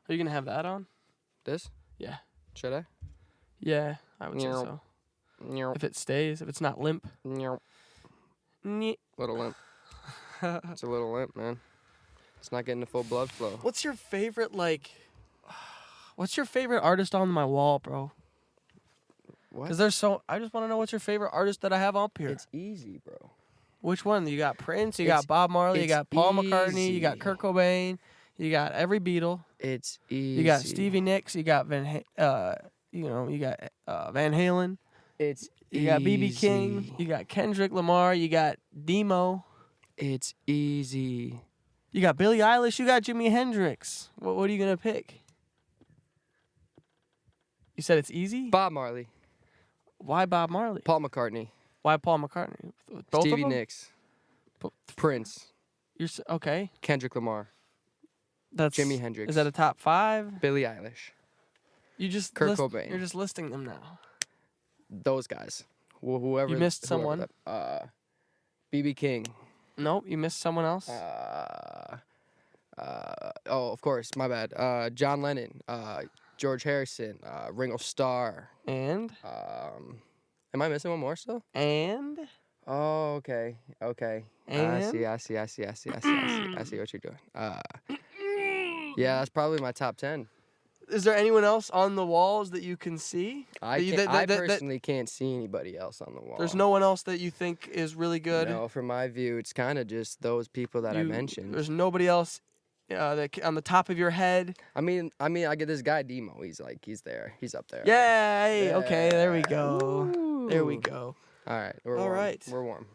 Are you gonna have that on? This? Yeah. Should I? Yeah, I would say so. If it stays, if it's not limp. Little limp. It's a little limp, man. It's not getting the full blood flow. What's your favorite artist on my wall, bro? What? Because I just want to know what's your favorite artist that I have up here. It's easy, bro. Which one? You got Prince, you got Bob Marley, you got Paul McCartney, you got Kurt Cobain, you got every Beatle. It's easy. You got Stevie Nicks, you got Van Halen. It's You got B.B. King, you got Kendrick Lamar, you got d.mo. It's easy. You got Billie Eilish, you got Jimi Hendrix. What are you gonna pick? You said it's easy? Bob Marley. Why Bob Marley? Paul McCartney. Why Paul McCartney? Both Stevie of them? Nicks. Prince. Okay. Kendrick Lamar. That's Jimi Hendrix. Is that a top 5? Billie Eilish. Kurt Cobain. You're just listing them now. Those guys. Whoever. You missed someone. B.B. King. Nope, you missed someone else. Of course, my bad. John Lennon, George Harrison, Ringo Starr. And? Am I missing one more still? And? Oh, okay. And? I see what you're doing. Yeah, that's probably my top 10. Is there anyone else on the walls that you can see? I personally can't see anybody else on the wall. There's no one else that you think is really good? No, from my view, it's kind of just those people that I mentioned. There's nobody else that on the top of your head? I mean, I get this guy, d.mo. He's there. He's up there. Yay! Yeah. Okay, there we go. Ooh. There we go. All right. All right. We're warm.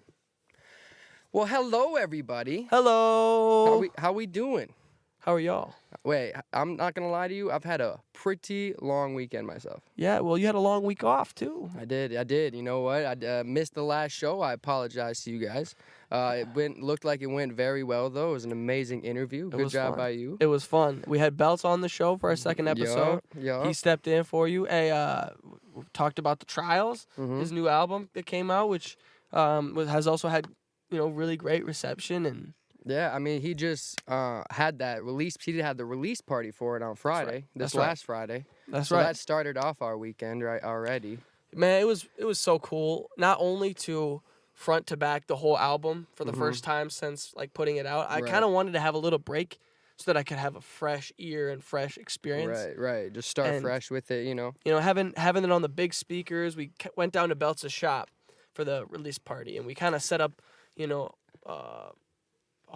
Well, hello, everybody. Hello. How we doing? How are y'all? Wait, I'm not going to lie to you. I've had a pretty long weekend myself. Yeah, well, you had a long week off, too. I did. You know what? I missed the last show. I apologize to you guys. It looked like it went very well, though. It was an amazing interview. Good job by you. It was fun. We had Belts on the show for our second episode. Yeah. He stepped in for you. We talked about the Trials, his new album that came out, which has also had really great reception. And yeah, I mean, he just had that release. He had the release party for it on Friday. That's last Friday. That's so right. That started off our weekend already. Man, it was so cool. Not only to front to back the whole album for the first time since putting it out. I kind of wanted to have a little break so that I could have a fresh ear and fresh experience. Right. Just start fresh with it, having it on the big speakers. We went down to Belts' shop for the release party, and we kind of set up,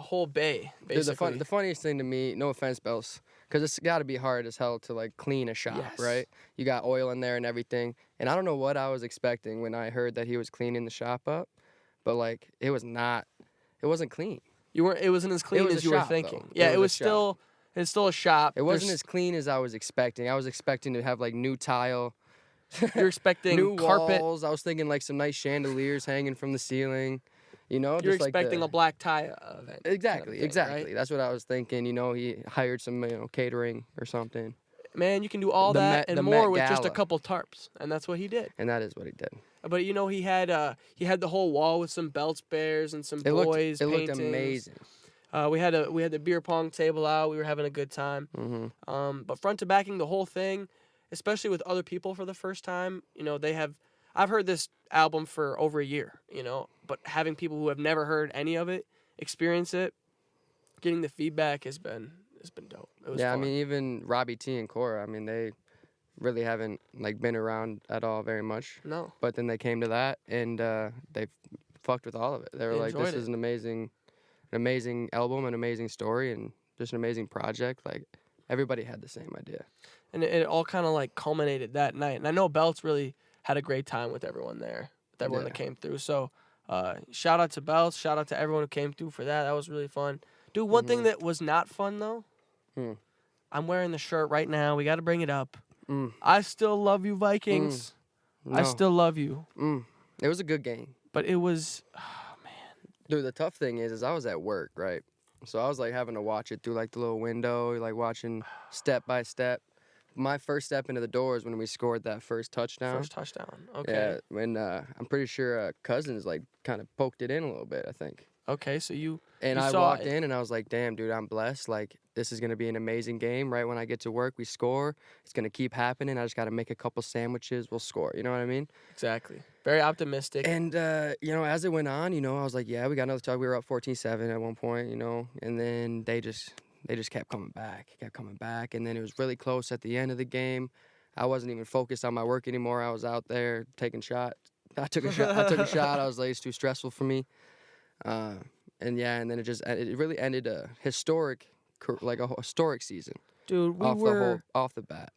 a whole bay, basically. Dude, the funniest thing to me, no offense, Bells, because it's got to be hard as hell to clean a shop, right? You got oil in there and everything, and I don't know what I was expecting when I heard that he was cleaning the shop up, but it wasn't clean. It wasn't as clean as you were thinking. Though. Yeah, it's still a shop. It wasn't as clean as I was expecting. I was expecting to have new tile. You're expecting new carpet. Walls. I was thinking some nice chandeliers hanging from the ceiling. You're just expecting a black tie event. Exactly. Right? That's what I was thinking. He hired some catering or something. Man, you can do all that and more with just a couple tarps, and that's what he did. And that is what he did. But he had the whole wall with some Belts bears and some boys. It looked amazing. We had the beer pong table out. We were having a good time. But front to backing the whole thing, especially with other people for the first time. I've heard this album for over a year. But having people who have never heard any of it experience it, getting the feedback has been dope. It was fun. I mean, even Robbie T and Cora, they really haven't been around at all very much. No. But then they came to that and they fucked with all of it. They were like, this is an amazing album, an amazing story, and just an amazing project. Everybody had the same idea. And it all kind of culminated that night. And I know Belts really had a great time with everyone there, with everyone that came through. So shout out to Belts. Shout out to everyone who came through for that. That was really fun. Dude, one thing that was not fun, though, I'm wearing the shirt right now. We got to bring it up. I still love you, Vikings. No. I still love you. It was a good game. But it was, oh, man. Dude, the tough thing is I was at work, right? So I was having to watch it through the little window, watching step by step. My first step into the door is when we scored that first touchdown. Okay. Yeah, when I'm pretty sure Cousins kind of poked it in a little bit, I think. Okay, so you And you I saw walked it. in and I was like, damn, dude, I'm blessed. Like, this is going to be an amazing game. Right when I get to work, we score. It's going to keep happening. I just got to make a couple sandwiches. We'll score. You know what I mean? Exactly. Very optimistic. And, as it went on, I was like, yeah, we got another touch. We were up 14-7 at one point, and then they just kept coming back. And then it was really close at the end of the game. I wasn't even focused on my work anymore. I was out there taking shots. I took a shot. I was like, it's too stressful for me. And then it really ended a historic season. Dude, off the bat.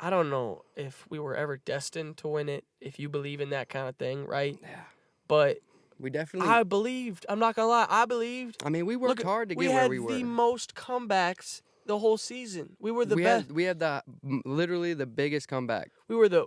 I don't know if we were ever destined to win it, if you believe in that kind of thing, right? Yeah. But We definitely. I believed. I'm not gonna lie. I believed. I mean, we worked hard to get where we were. We had the most comebacks the whole season. We were the best. We had literally the biggest comeback. We were the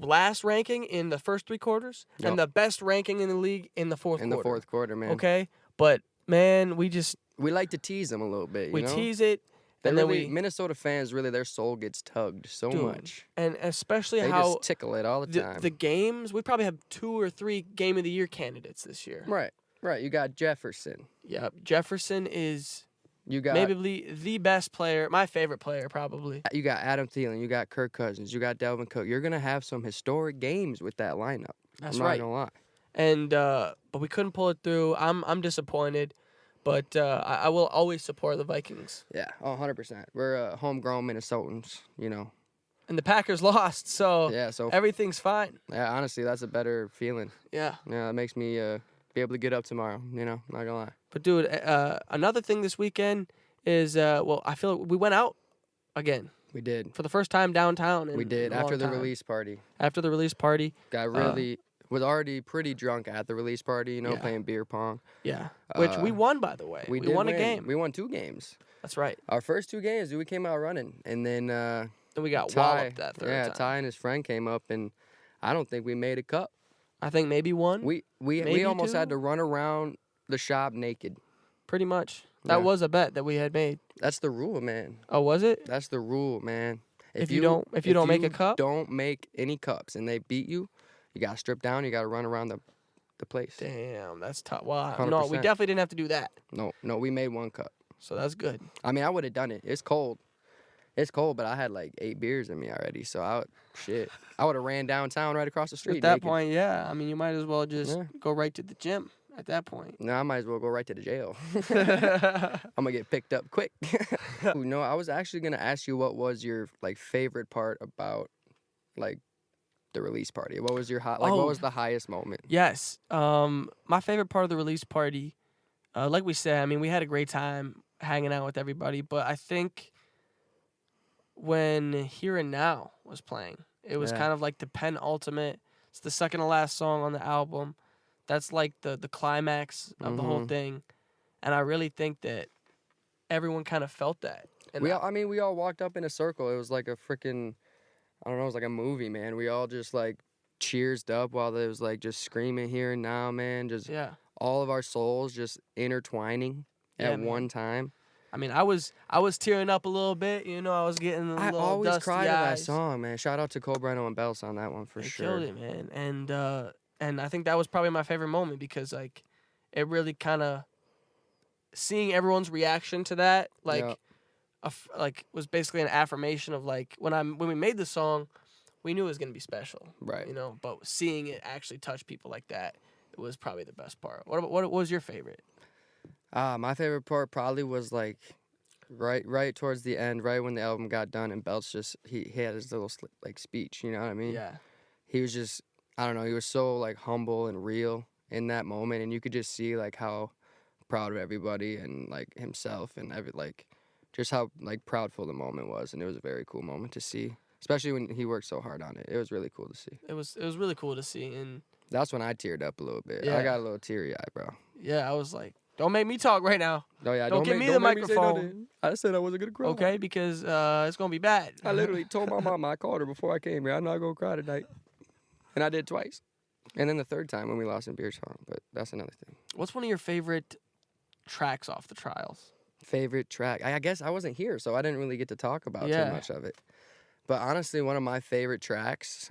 last ranking in the first 3 quarters and the best ranking in the league in the fourth quarter. In the fourth quarter, man. Okay? But, man, we like to tease them a little bit, We tease it. And then Minnesota fans, really, their soul gets tugged so much. And especially they how... They just tickle it all the time. The games, we probably have 2 or 3 Game of the Year candidates this year. Right. You got Jefferson. Yep. Jefferson is... You got maybe the best player, my favorite player, probably. You got Adam Thielen, you got Kirk Cousins, you got Dalvin Cook. You're gonna have some historic games with that lineup. That's I'm right. not gonna lie. And but we couldn't pull it through. I'm disappointed, but I will always support the Vikings. Yeah, 100%. We're homegrown Minnesotans, And the Packers lost, so everything's fine. Yeah, honestly, that's a better feeling. Yeah. Yeah, it makes me be able to get up tomorrow. Not gonna lie. But dude, another thing this weekend is I feel like we went out again. We did for the first time downtown. We did after the release party. After the release party, was already pretty drunk at the release party. Playing beer pong. Yeah, which we won, by the way. We won a game. We won 2 games. That's right. Our first 2 games, we came out running, and then we got walloped that third time. Yeah, Ty and his friend came up, and I don't think we made a cup. I think maybe 1. We almost 2? Had to run around the shop naked. Pretty much. That was a bet that we had made. That's the rule, man. Oh, was it? That's the rule, man. If you don't make a cup, don't make any cups, and they beat you, you gotta strip down. You gotta run around the place. Damn, that's tough. Well, 100%. no, we definitely didn't have to do that. No, we made 1 cup. So that's good. I mean, I would have done it. It's cold. But I had like 8 beers in me already. So I would have ran downtown right across the street. At that naked. point, yeah. I mean, you might as well just go right to the gym at that point. No, I might as well go right to the jail. I'm gonna get picked up quick. No, I was actually gonna ask you what was your favorite part about the release party. What was your what was the highest moment? Yes. My favorite part of the release party, like we said, I mean, we had a great time hanging out with everybody, but I think when Here and Now was playing, it was kind of like the penultimate. It's the second to last song on the album. That's like the climax of the whole thing. And I really think that everyone kind of felt that. And we all walked up in a circle. It was like a freaking, I don't know, it was like a movie, man. We all just cheersed up while it was just screaming Here and Now, man. Just all of our souls just intertwining at one time. I mean, I was tearing up a little bit, I was getting a little I always dusty cry to that eyes. song, man. Shout out to Cobreno and Bells on that one for sure. They killed it, man. And I think that was probably my favorite moment because it really kind of seeing everyone's reaction to that was basically an affirmation of when we made the song, we knew it was gonna be special, right? But seeing it actually touch people like that, it was probably the best part. What was your favorite? My favorite part probably was right towards the end, right when the album got done, and Belts he had his little speech. You know what I mean? Yeah. He was just, I don't know, he was so humble and real in that moment, and you could just see how proud of everybody and himself and just how proudful the moment was, and it was a very cool moment to see, especially when he worked so hard on it. It was really cool to see. It was really cool to see, and that's when I teared up a little bit. Yeah. I got a little teary eyed, bro. Yeah, I was like, don't make me talk right now. No, yeah, don't give me the microphone. I said I wasn't gonna cry. Okay, because it's gonna be bad. I literally told my mom, I called her before I came here, I'm not gonna cry tonight, and I did twice, and then the third time when we lost in beer song. But that's another thing. What's one of your favorite tracks off the Trials? Favorite track? I guess I wasn't here, so I didn't really get to talk about too much of it. But honestly, one of my favorite tracks,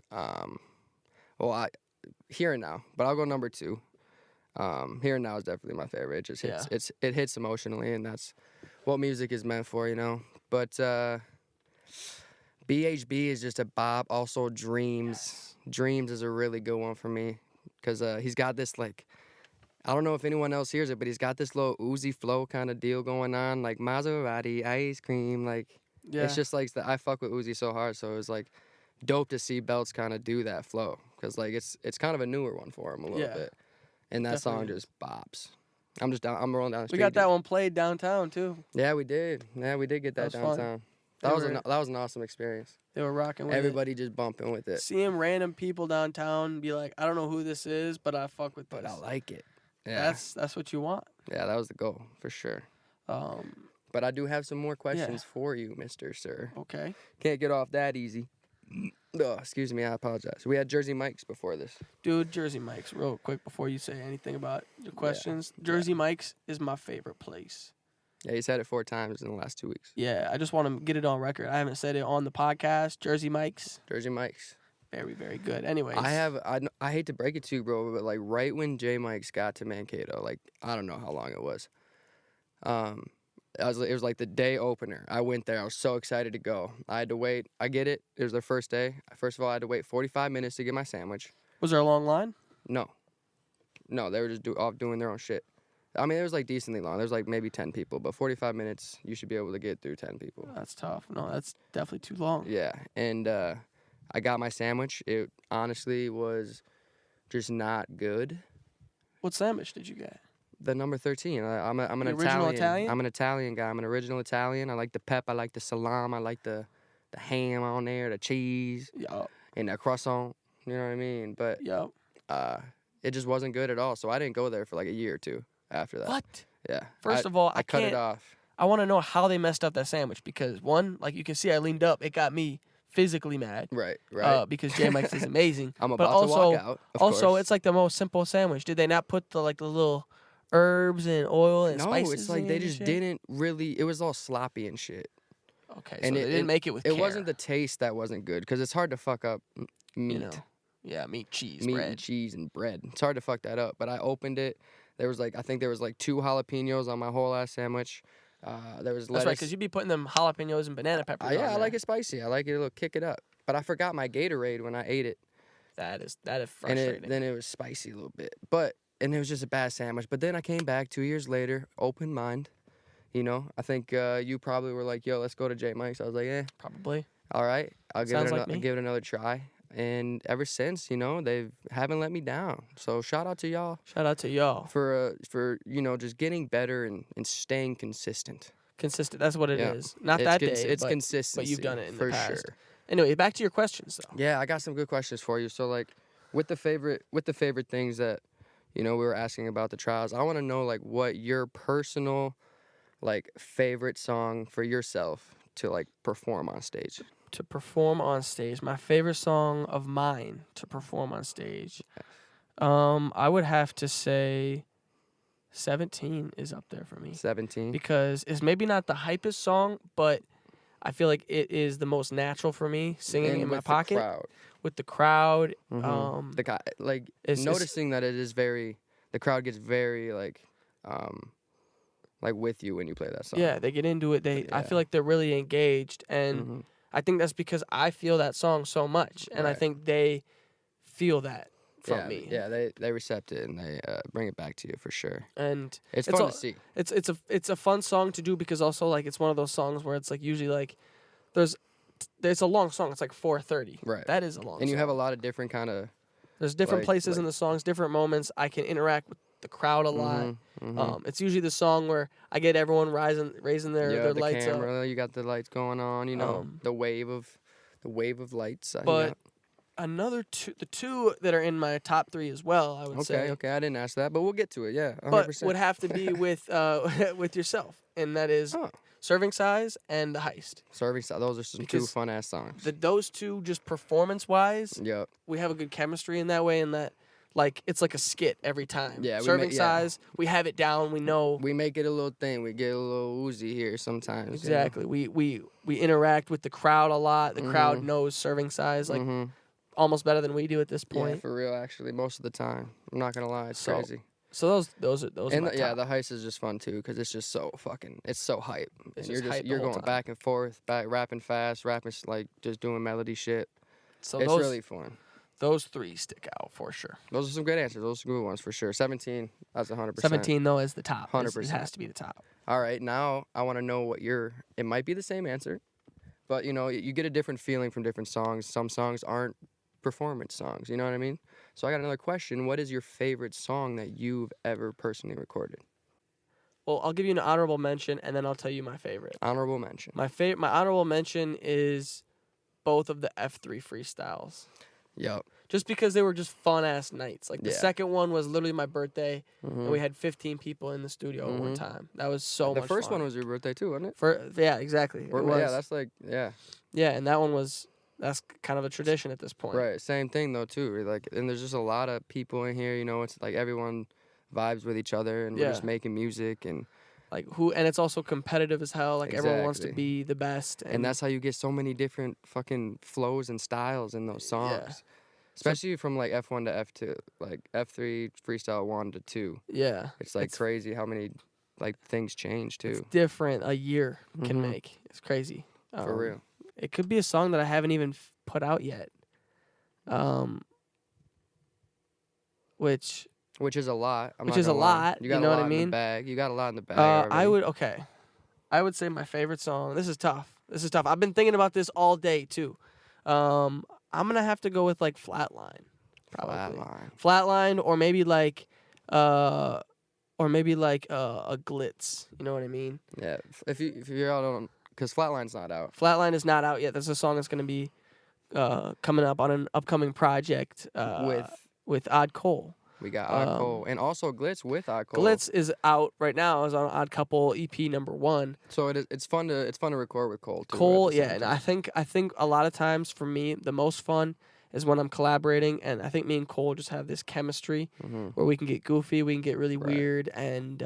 Here and Now, but I'll go number 2. Here and Now is definitely my favorite. It just hits. Yeah. It hits emotionally, and that's what music is meant for, you know. But BHB is just a bop. Also, Dreams. Dreams is a really good one for me because he's got this like. I don't know if anyone else hears it, but he's got this little Uzi flow kind of deal going on, like Maserati ice cream. Like Yeah. it's just like I fuck with Uzi so hard, so it was like dope to see Belts kind of do that flow because like it's kind of a newer one for him a little bit, and that song Definitely just bops. I'm rolling down the street. We got that one played downtown too. Yeah, we did. Yeah, we did get that was fun. downtown. That was an awesome experience. They were rocking with Everybody just bumping with it. it. Seeing random people downtown be like, I don't know who this is, but I fuck with this. But I like it. Yeah. That's what you want. Yeah, that was the goal for sure. But I do have some more questions for you, Mr. Sir. Okay. Can't get off that easy. Oh, excuse me, I apologize. We had Jersey Mike's before this. Dude, Jersey Mike's, real quick before you say anything about your questions. Jersey Mike's is my favorite place. Yeah, he's had it 4 times in the last 2 weeks. Yeah, I just want to get it on record. I haven't said it on the podcast. Jersey Mike's. Jersey Mike's. Very, very good. Anyways. I hate to break it to you, bro, but like right when J Mike's got to Mankato, like I don't know how long it was. It was like the day opener. I went there. I was so excited to go. I had to wait. I get it. It was their first day. First of all, I had to wait 45 minutes to get my sandwich. Was there a long line? No, they were just off doing their own shit. I mean, it was like decently long. There's like maybe 10 people, but 45 minutes, you should be able to get through 10 people. That's tough. No, that's definitely too long. Yeah, and I got my sandwich. It honestly was just not good. What sandwich did you get? The number 13. I'm an Italian. I'm an Italian guy. I'm an original Italian. I like the pep. I like the salami. I like the ham on there, the cheese, and the croissant. You know what I mean? But it just wasn't good at all. So I didn't go there for like a year or 2 after that. What? Yeah. First of all, I cut it off. I want to know how they messed up that sandwich because one, like you can see, I leaned up. It got me physically mad. Right. Because J Mike's is amazing. I'm about to walk out. Also, it's like the most simple sandwich. Did they not put the little herbs and oil and spices? No, it's like they just didn't really. It was all sloppy and shit. Okay, so they didn't make it with care. It wasn't the taste that wasn't good because it's hard to fuck up meat. You know. Yeah, meat, cheese, meat bread. And cheese and bread. It's hard to fuck that up. But I opened it. There was I think there was 2 jalapenos on my whole ass sandwich. There was lettuce. That's right, because you'd be putting them jalapenos and banana peppers. Yeah, I like it spicy. I like it. It'll kick it up. But I forgot my Gatorade when I ate it. That is frustrating. And then it was spicy a little bit. And it was just a bad sandwich. But then I came back 2 years later, open mind. You know, I think you probably were like, yo, let's go to J Mike's. I was like, Probably. All right. I'll give it another try. And ever since, you know, they haven't let me down. So shout out to y'all. Shout out to y'all. For you know, just getting better and staying consistent. Consistent. That's what it is. Not that day. It's consistency. But you've done it in the past. Sure. Anyway, back to your questions though. Yeah, I got some good questions for you. So with the favorite things that, you know, we were asking about the trials, I want to know what your personal favorite song for yourself to perform on stage. To perform on stage, my favorite song of mine to perform on stage, I would have to say 17 is up there for me. 17? Because it's maybe not the hypest song, but I feel like it is the most natural for me singing in my pocket. With the crowd. Mm-hmm. The guy, noticing that it is very, the crowd gets very with you when you play that song. Yeah, they get into it. I feel like they're really engaged, and I think that's because I feel that song so much, and I think they feel that from me. Yeah, they recept it and they bring it back to you for sure. And it's fun to see. It's a fun song to do because also it's one of those songs where it's usually there's a long song. It's 4:30. Right. That is a long song. And you have a lot of different kind of. There's different places in the songs, different moments. I can interact with the crowd a lot. It's usually the song where I get everyone raising their lights camera, up. You got the lights going on. You know, the wave of lights. But the two that are in my top 3 as well, I would say. Okay, I didn't ask that, but we'll get to it. Yeah, 100%. But would have to be with with yourself, and that is Serving Size and The Heist. Serving Size, those are some 2 fun ass songs. Those 2, just performance wise, we have a good chemistry in that way, and that it's like a skit every time. Yeah, Serving Size, we have it down. We know we make it a little thing. We get a little oozy here sometimes. Exactly. You know? We interact with the crowd a lot. The crowd knows Serving Size almost better than we do at this point. Yeah, for real. Actually, most of the time, I'm not gonna lie, it's crazy. So those are And my top. the heist is just fun too because it's just so it's so hype. It's And just hype the you're whole going time. back and forth, rapping fast, rapping like just doing melody shit. So It's those really fun. those 3 stick out for sure. Those are some good answers. Those are good ones for sure. 17, that's 100%. 17 though is the top. 100%. It has to be the top. All right, now I want to know what it might be the same answer, but you know, you get a different feeling from different songs. Some songs aren't performance songs, you know what I mean? So I got another question. What is your favorite song that you've ever personally recorded? Well, I'll give you an honorable mention, and then I'll tell you my favorite. Honorable mention. My honorable mention is both of the F3 freestyles. Yep. Just because they were just fun ass nights. Like the Yeah. second one was literally my birthday, Mhm. and we had 15 people in the studio at one time. That was so much The first fun. one was your birthday too, wasn't it? Yeah, exactly. It was. Yeah, that's like Yeah, and that's kind of a tradition at this point. right. Same thing though too. Like, and there's just a lot of people in here. You know, it's like everyone vibes with each other, and we're just Yeah. making music and. And it's also competitive as hell. Like everyone wants to Exactly. be the best. And that's how you get so many different fucking flows and styles in those songs. Especially from like F1 to F2, like F3 freestyle 1 to 2. yeah. It's like crazy how many like things change too. It's different a year can Mhm. make. It's crazy. For real. It could be a song that I haven't even put out yet. Which Which is a lot. Which is a lot, You got you know a what lot I in the mean? bag. You got a lot in the bag. I already. would say my favorite song. This is tough. I've been thinking about this all day too. I'm gonna have to go with like Flatline. Probably. Flatline or maybe like a Glitz. You know what I mean? Yeah. If you're out on, because Flatline's not out. Flatline is not out yet. That's a song that's gonna be coming up on an upcoming project with Odd Cole. We got Odd Cole and also Glitz with Odd Cole. Glitz is out right now. Is on Odd Couple EP #1. So it's fun to record with Cole too. Cole, yeah, and I think a lot of times for me the most fun is when I'm collaborating, and I think me and Cole just have this chemistry where we can get goofy, we can get really weird, and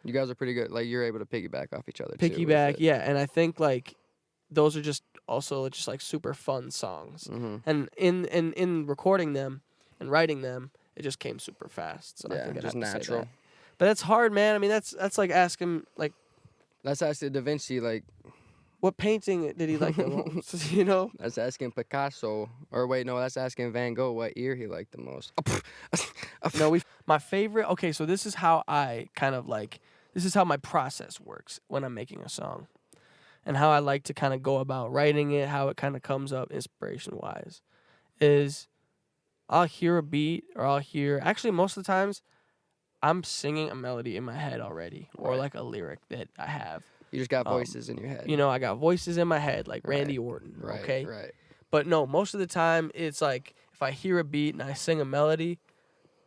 you guys are pretty good. Like you're able to piggyback off each other. Piggyback, yeah, and I think like those are just also just like super fun songs, and in recording them and writing them, it just came super fast. So I think I'd just have to say natural. that. But it's hard, man. I mean, that's like asking like. That's asking Da Vinci like. What painting did he like the most? You know? That's asking Picasso. Or wait, no, that's asking Van Gogh what year he liked the most. No, my favorite. Okay, so this is how this is how my process works when I'm making a song, and how I like to kind of go about writing it. How it kind of comes up inspiration wise, is I'll hear a beat or actually most of the times, I'm singing a melody in my head already or like a lyric that I have. You just got voices in your head. You know, I got voices in my head like Randy Orton. Right, okay. Right. But no, most of the time it's like if I hear a beat and I sing a melody,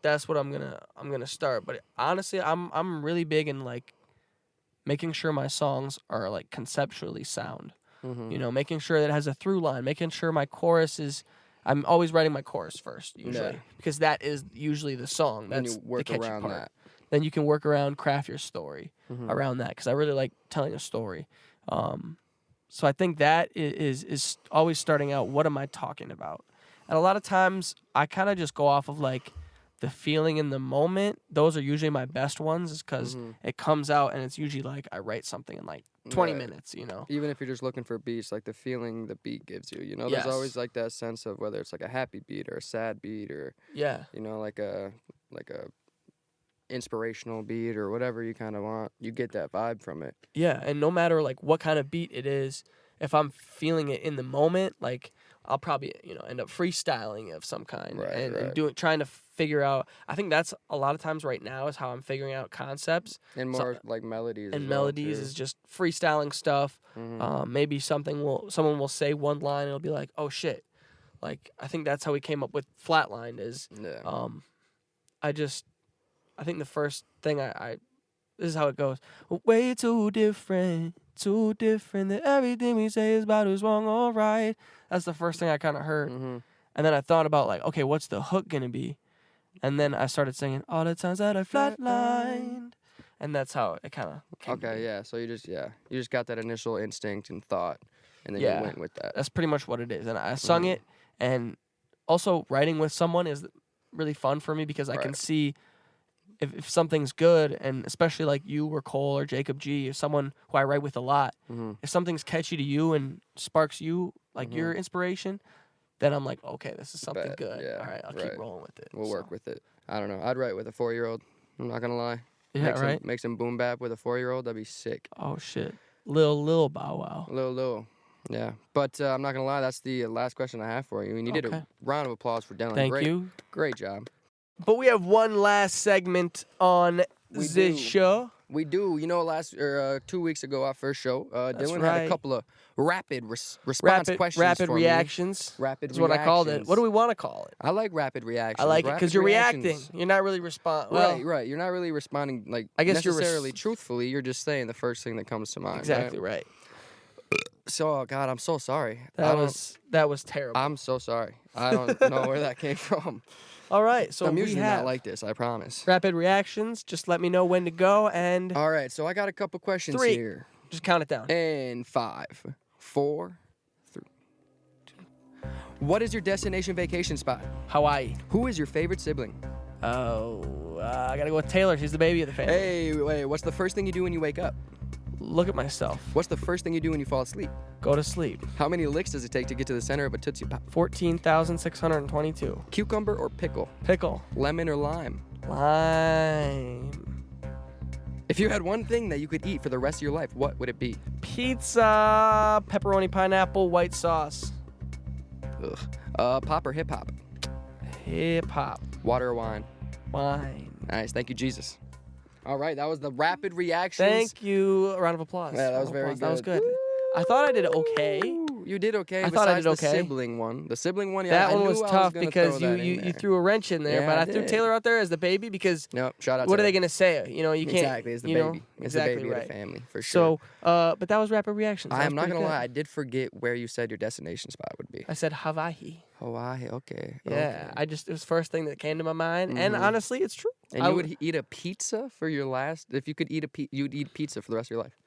that's what I'm gonna start. But honestly, I'm really big in like making sure my songs are like conceptually sound. You know, making sure that it has a through line, making sure my chorus is. I'm always writing my chorus first usually because that is usually the song. That's you work the catchy around part. that. Then you can work around, craft your story around that because I really like telling a story. So I think that is always starting out. What am I talking about? And a lot of times I kind of just go off of like the feeling in the moment. Those are usually my best ones, is because it comes out and it's usually like I write something in like 20 minutes. You know, even if you're just looking for beats, like the feeling the beat gives you. You know, Yes. there's always like that sense of whether it's like a happy beat or a sad beat or yeah. you know like a inspirational beat or whatever you kind of want. You get that vibe from it. Yeah, and no matter like what kind of beat it is, if I'm feeling it in the moment, like I'll probably end up freestyling of some kind and trying to figure out. I think that's a lot of times right now is how I'm figuring out concepts And more like melodies. and as well, melodies too. is just freestyling stuff. Maybe someone will say one line and it'll be like, oh shit, like I think that's how we came up with Flatline is. I think the first thing this is how it goes. Way too different that everything we say is about who's wrong or right. That's the first thing I kind of heard. And then I thought about like, okay, what's the hook gonna be? And then I started singing all the times that I flatlined. And that's how it kind of came to me. Yeah. So you just got that initial instinct and thought, and then you went with that. That's pretty much what it is. And I sung it, and also writing with someone is really fun for me because I can see if something's good, and especially like you or Cole or Jacob G or someone who I write with a lot, if something's catchy to you and sparks you like your inspiration, then I'm like, okay, this is something good. Yeah, all right, I'll keep rolling with it. We'll work with it. I don't know. I'd write with a 4-year-old. I'm not gonna lie. Yeah, Make some boom bap with a 4-year-old. That'd be sick. Oh shit, Lil Bow Wow. Lil. Yeah, but I'm not gonna lie. That's the last question I have for you. And you did a round of applause for Dylan. Thank you. Great job. But we have one last segment on this show. We do. You know, 2 weeks ago, our first show, Dylan had a couple of rapid response questions Rapid for reactions. Me. Rapid is what I called it. What do we want to call it? I like rapid reactions. I like it because you're reacting. You're not really responding. Right. You're not really responding like I guess necessarily truthfully. You're just saying the first thing that comes to mind. Exactly right. So, oh God, I'm so sorry. That was terrible. I'm so sorry. I don't know where that came from. All right, so I'm usually we have not like this, I promise. Rapid reactions. Just let me know when to go and. All right, so I got a couple questions 3. here. Just count it down. And 5, 4, 3, 2. What is your destination vacation spot? Hawaii. Who is your favorite sibling? Oh, I gotta go with Taylor. She's the baby of the family. Hey, wait. What's the first thing you do when you wake up? Look at myself. What's the first thing you do when you fall asleep? Go to sleep. How many licks does it take to get to the center of a Tootsie Pop? 14,622. Cucumber or pickle? Pickle. Lemon or lime? Lime. If you had one thing that you could eat for the rest of your life, what would it be? Pizza, pepperoni, pineapple, white sauce. Ugh. Pop or hip hop? Hip hop. Water or wine? Wine. Nice. Thank you, Jesus. All right, that was the rapid reactions. Thank you. A round of applause. Yeah, that was very good. That was good. I thought I did okay. You did okay. I thought I did okay. The sibling one. The sibling one, yeah. That one was tough because you threw a wrench in there. Yeah, but I did. threw Taylor out there as the baby because shout out what to are they her. going to say? You know, you can't. Exactly, it's the baby. It's exactly the baby right. of the family, for sure. So, but that was rapid reactions. I am not going to lie. I did forget where you said your destination spot would be. I said Hawaii. Hawaii, okay. Yeah, it was the first thing that came to my mind. And honestly, it's true. And you would eat a pizza for your last, if you could eat you'd eat pizza for the rest of your life.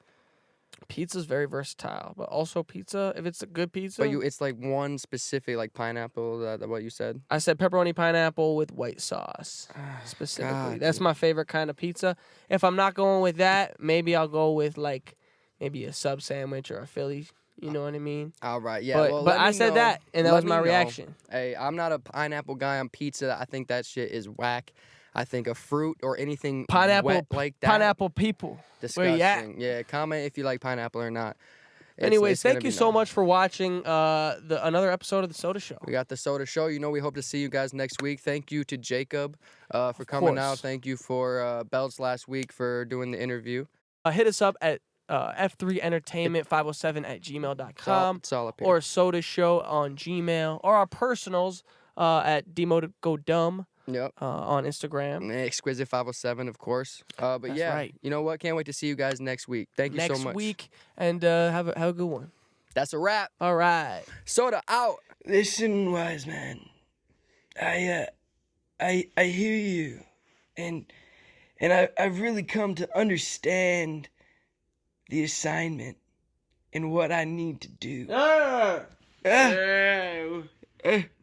Pizza's very versatile, but also pizza, if it's a good pizza. But it's like one specific, like pineapple, what you said? I said pepperoni pineapple with white sauce, specifically. God, That's my favorite kind of pizza. If I'm not going with that, maybe I'll go with maybe a sub sandwich or a Philly. You know what I mean? All right, yeah. But I said that, and that was my reaction. Hey, I'm not a pineapple guy on pizza. I think that shit is whack. I think a fruit or anything wet like that. Pineapple people. Disgusting. Where you at? Yeah, comment if you like pineapple or not. Anyways, thank you so much for watching another episode of the Sota Show. We got the Sota Show. You know, we hope to see you guys next week. Thank you to Jacob for coming out. Thank you for Belts last week for doing the interview. Hit us up at f3entertainment507@gmail.com It's all up here. or Sota Show on Gmail or our personals at d.mo to go dumb. Yep. On Instagram. Xquisite 507, of course. But That's yeah, right. You know what? Can't wait to see you guys next week. Thank you so much. Next week, and have a good one. That's a wrap. All right. Sota out. Listen, wise man. I hear you, and I've really come to understand the assignment and what I need to do.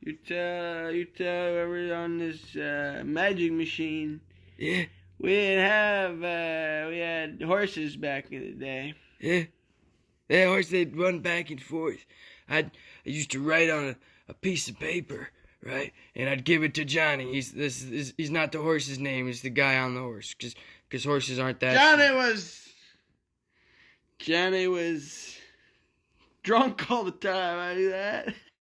You tell whoever's on this magic machine. Yeah. We had horses back in the day. Yeah. That horse, they'd run back and forth. I used to write on a piece of paper, right? And I'd give it to Johnny. He's not the horse's name. He's the guy on the horse. Because horses aren't that. Johnny was drunk all the time. I knew that.